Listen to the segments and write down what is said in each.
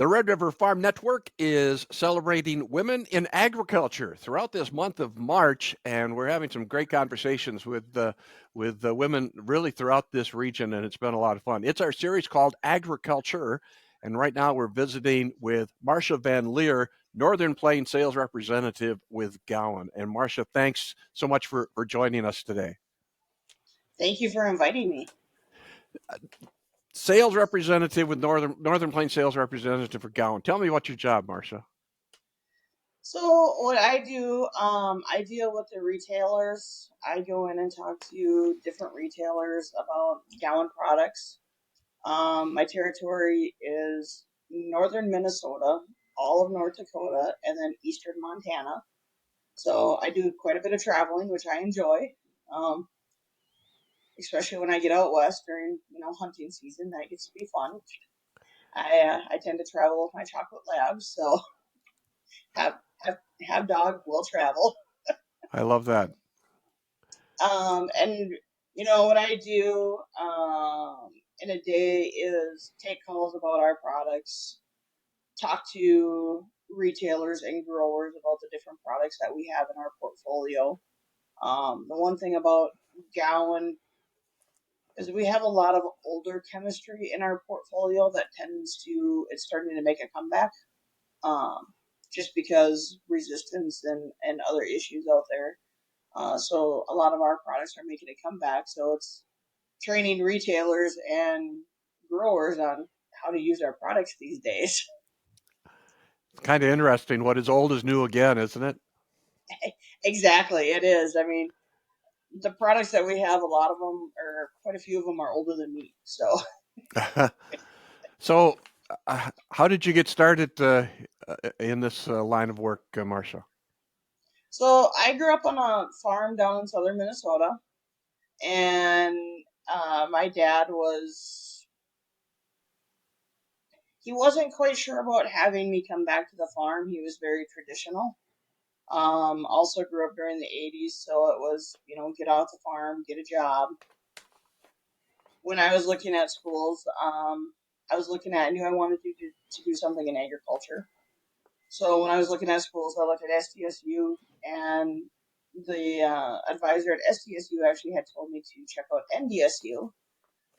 The Red River Farm Network is celebrating women in agriculture throughout this month of March, and we're having some great conversations with the women really throughout this region, and it's been a lot of fun. It's our series called Agricult-HER, and right now we're visiting with Marsha Van Laere, Northern Plains Sales Representative with Gowan. And Marsha, thanks so much for joining us today. Thank you for inviting me. Sales representative with Northern Plains Sales Representative for Gowan. Tell me about your job, Marsha. So what I do, I deal with the retailers. I go in and talk to different retailers about Gowan products. My territory is northern Minnesota, all of North Dakota, and then eastern Montana. So I do quite a bit of traveling, which I enjoy, um, especially when I get out west during hunting season. That gets to be fun. I tend to travel with my chocolate labs, so have have dog will travel. I love that. And what I do in a day is take calls about our products, talk to retailers and growers about the different products that we have in our portfolio. The one thing about Gowan is we have a lot of older chemistry in our portfolio that it's starting to make a comeback. Um, just because resistance and other issues out there. So a lot of our products are making a comeback. So it's training retailers and growers on how to use our products these days. It's kind of interesting. What is old is new again, isn't it? Exactly, it is. I mean, the products that we have, a lot of them, or quite a few of them, are older than me. So, So, how did you get started in this line of work, Marsha? so I grew up on a farm down in southern Minnesota, and my dad he wasn't quite sure about having me come back to the farm. He was very traditional. Also grew up during the 80s, so it was, get off the farm, get a job. When I was looking at schools, I knew I wanted to do something in agriculture. So when I was looking at schools, I looked at SDSU, and the advisor at SDSU actually had told me to check out NDSU.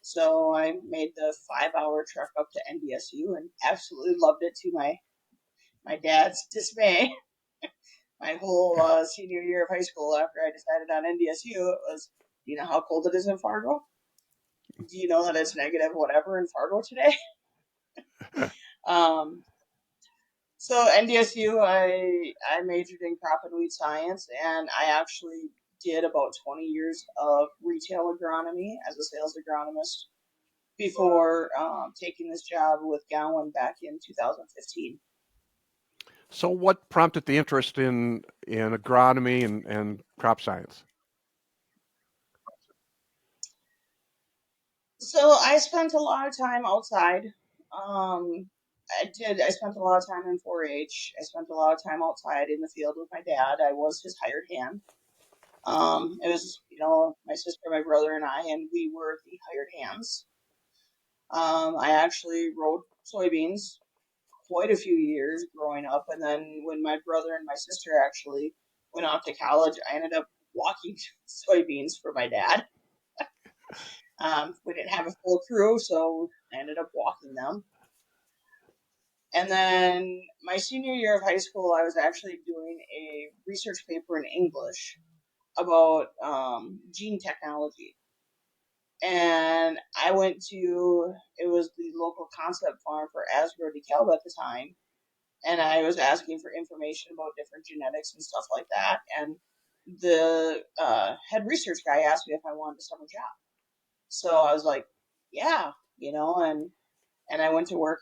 So I made the 5-hour trek up to NDSU and absolutely loved it to my dad's dismay. My whole senior year of high school, after I decided on NDSU, it was, do you know how cold it is in Fargo? Do you know that it's negative whatever in Fargo today? Um, so NDSU, I majored in crop and weed science, and I actually did about 20 years of retail agronomy as a sales agronomist before taking this job with Gowan back in 2015. So, what prompted the interest in agronomy and crop science? So I spent a lot of time outside. Um, I did. I spent a lot of time in 4-H. I spent a lot of time outside in the field with my dad. I was his hired hand. It was, my sister, my brother, and I, and we were the hired hands. I actually rode soybeans quite a few years growing up, and then when my brother and my sister actually went off to college, I ended up walking soybeans for my dad. We didn't have a full crew, so I ended up walking them. And then my senior year of high school, I was actually doing a research paper in English about gene technology. And I went to, it was the local concept farm for Asgrow DeKalb at the time. And I was asking for information about different genetics and stuff like that. And the head research guy asked me if I wanted a summer job. So I was like, yeah, and I went to work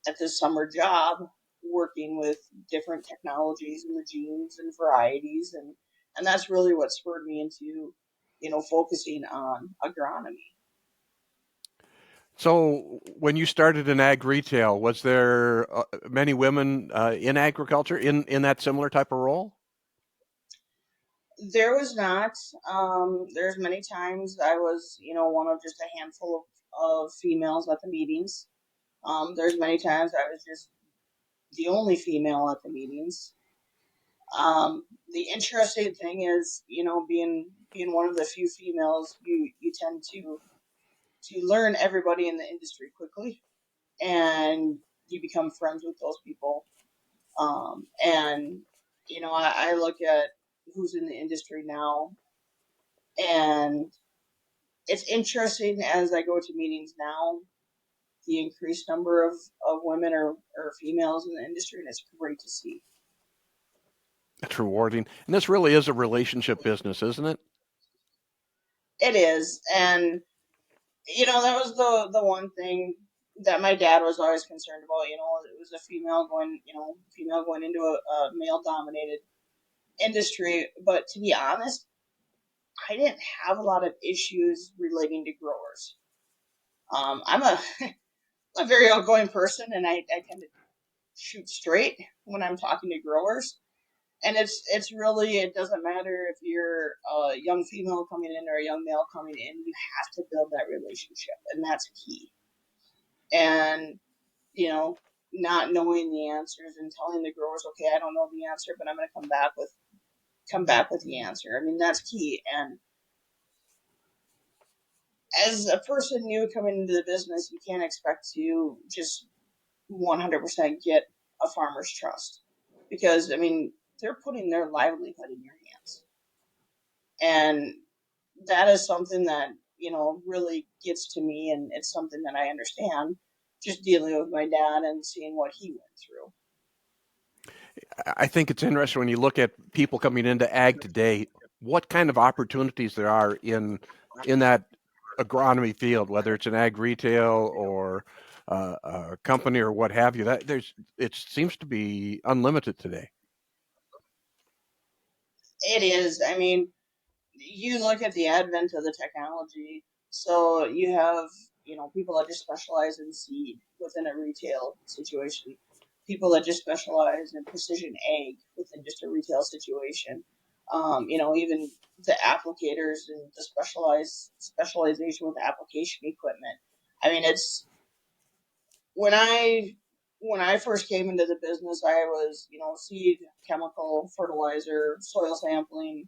at this summer job working with different technologies and the genes and varieties, and that's really what spurred me into focusing on agronomy. So, when you started in ag retail, was there many women in agriculture in that similar type of role? There was not. There's many times I was one of just a handful of females at the meetings. There's many times I was just the only female at the meetings. The interesting thing is, being one of the few females, you tend to learn everybody in the industry quickly, and you become friends with those people. And I look at who's in the industry now, and it's interesting as I go to meetings now, the increased number of women or females in the industry, and it's great to see. It's rewarding. And this really is a relationship business, isn't it? It is, and that was the one thing that my dad was always concerned about. It was a female going into a male dominated industry. But to be honest, I didn't have a lot of issues relating to growers. I'm a very outgoing person, and I tend to shoot straight when I'm talking to growers. And it's really, it doesn't matter if you're a young female coming in or a young male coming in. You have to build that relationship, and that's key. And you know, not knowing the answers and telling the growers, okay, I don't know the answer, but I'm going to come back with the answer. I mean, that's key. And as a person new coming into the business, you can't expect to just 100% get a farmer's trust, because I mean, they're putting their livelihood in your hands, and that is something that really gets to me, and it's something that I understand just dealing with my dad and seeing what he went through. I think it's interesting when you look at people coming into ag today, what kind of opportunities there are in that agronomy field, whether it's an ag retail or a company or what have you. That there's it seems to be unlimited today. It is. I mean, you look at the advent of the technology. So you have, people that just specialize in seed within a retail situation, people that just specialize in precision ag within just a retail situation. Even the applicators and the specialization with application equipment. I mean, it's when I first came into the business, I was, seed, chemical, fertilizer, soil sampling.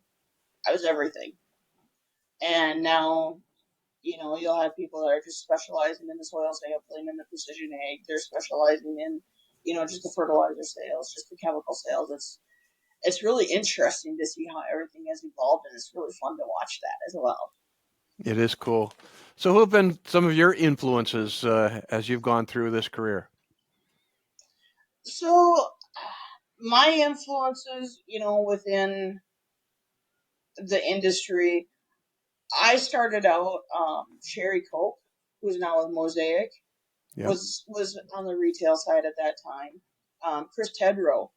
I was everything. And now, you'll have people that are just specializing in the soil sampling and the precision ag. They're specializing in, just the fertilizer sales, just the chemical sales. It's really interesting to see how everything has evolved, and it's really fun to watch that as well. It is cool. So, who have been some of your influences as you've gone through this career? So my influences, within the industry, I started out, Sherry Cope, who's now with Mosaic, Yep. was on the retail side at that time. Chris Tedrow,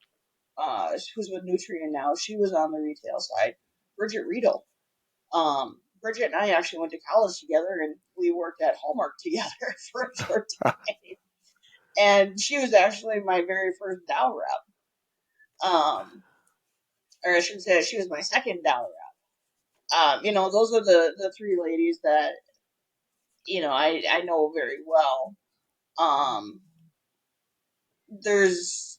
who's with Nutrien now, she was on the retail side. Bridget Riedel. Bridget and I actually went to college together, and we worked at Hallmark together for a short time. And she was actually my very first Dow rep. Or I should say, she was my second Dow rep. Those are the three ladies that I know very well. Um, there's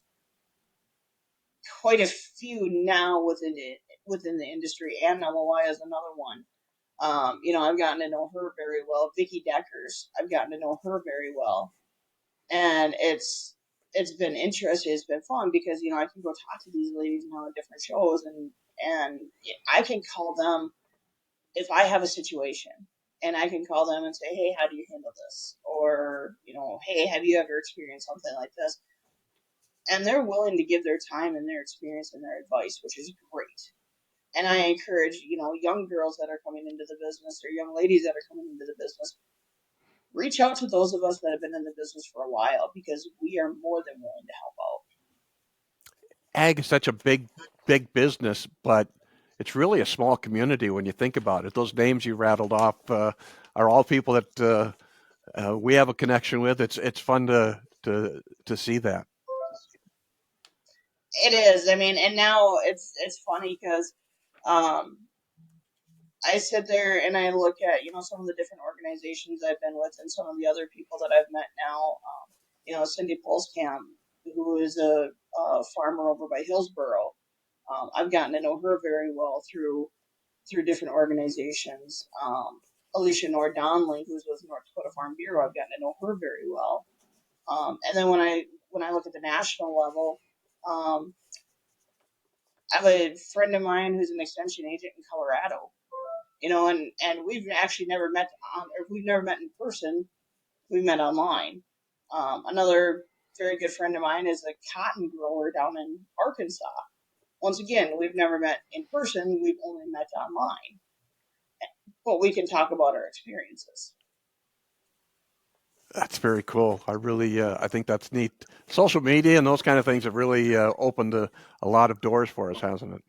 quite a few now within the industry, and LOI is another one. I've gotten to know her very well. Vicky Deckers, I've gotten to know her very well, and it's been interesting. It's been fun because I can go talk to these ladies now at different shows, and I can call them if I have a situation, and I can call them and say, hey, how do you handle this? Or hey, have you ever experienced something like this? And they're willing to give their time and their experience and their advice, which is great. And I encourage, young girls that are coming into the business or young ladies that are coming into the business, reach out to those of us that have been in the business for a while, because we are more than willing to help out. Ag is such a big business, but it's really a small community when you think about it. Those names you rattled off are all people that we have a connection with. It's fun to see that. It is. I mean, and now it's funny because um, I sit there and I look at some of the different organizations I've been with and some of the other people that I've met now. Cindy Polskamp, who is a farmer over by Hillsboro. I've gotten to know her very well through different organizations. Alicia Nordonley, who's with North Dakota Farm Bureau, I've gotten to know her very well. And then when I look at the national level, um, I have a friend of mine who's an extension agent in Colorado. And we've actually never met or we've never met in person. We met online. Another very good friend of mine is a cotton grower down in Arkansas. Once again, we've never met in person. We've only met online, but we can talk about our experiences. That's very cool. I think that's neat. Social media and those kind of things have really opened a lot of doors for us, hasn't it?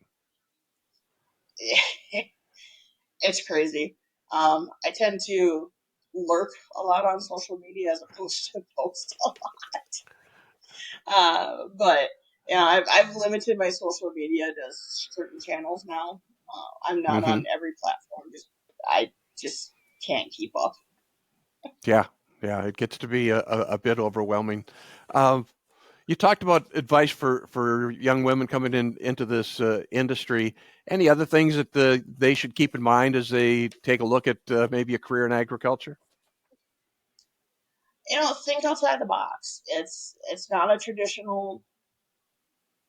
It's crazy. I tend to lurk a lot on social media as opposed to post a lot. But I've limited my social media to certain channels now. I'm not Mm-hmm. on every platform. I just can't keep up. Yeah, yeah, it gets to be a bit overwhelming. Um, you talked about advice for young women coming into this industry. Any other things that they should keep in mind as they take a look at maybe a career in agriculture? Think outside the box. It's not a traditional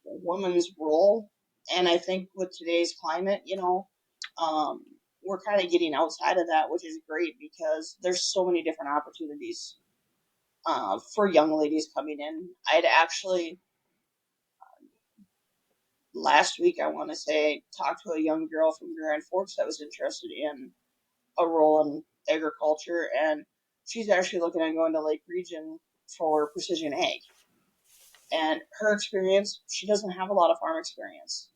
woman's role, and I think with today's climate, um, we're kind of getting outside of that, which is great because there's so many different opportunities for young ladies coming in. I'd actually last week, I want to say, talked to a young girl from Grand Forks that was interested in a role in agriculture, and she's actually looking at going to Lake Region for precision ag. And her experience, she doesn't have a lot of farm experience,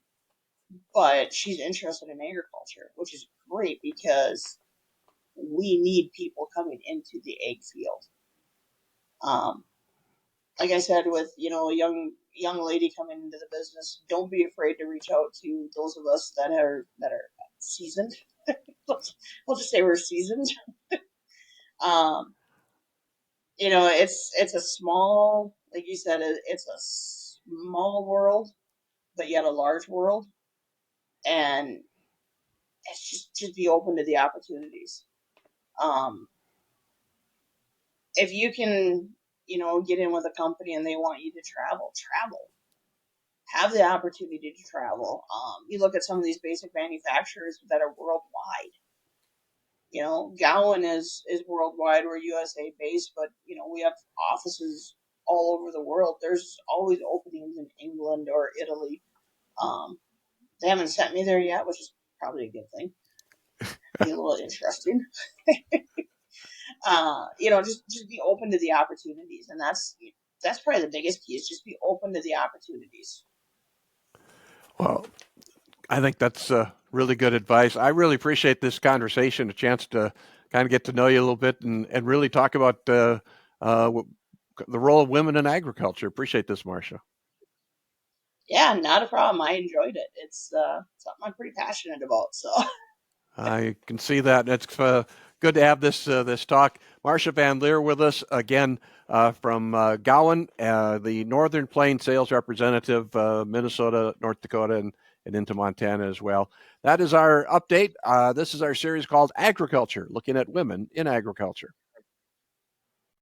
but she's interested in agriculture, which is great because we need people coming into the egg field. Um, like I said, with a young lady coming into the business, don't be afraid to reach out to those of us that are seasoned. we'll just say we're seasoned. Um, it's a small, like you said, it's a small world, but yet a large world, and it's just be open to the opportunities. Um, if you can, get in with a company and they want you to travel. Have the opportunity to travel. You look at some of these basic manufacturers that are worldwide. Gowan is worldwide. We're USA based, but we have offices all over the world. There's always openings in England or Italy. Um, they haven't sent me there yet, which is probably a good thing. Be a little interesting. Just be open to the opportunities, and that's probably the biggest key is just be open to the opportunities. Well, I think that's really good advice. I really appreciate this conversation, a chance to kind of get to know you a little bit and really talk about uh, the role of women in agriculture. Appreciate this, Marsha. Yeah, not a problem. I enjoyed it. It's something I'm pretty passionate about. So I can see that. It's good to have this talk. Marsha Van Laere with us again from Gowan, the Northern Plains sales representative, Minnesota, North Dakota, and into Montana as well. That is our update. This is our series called Agriculture, looking at women in agriculture.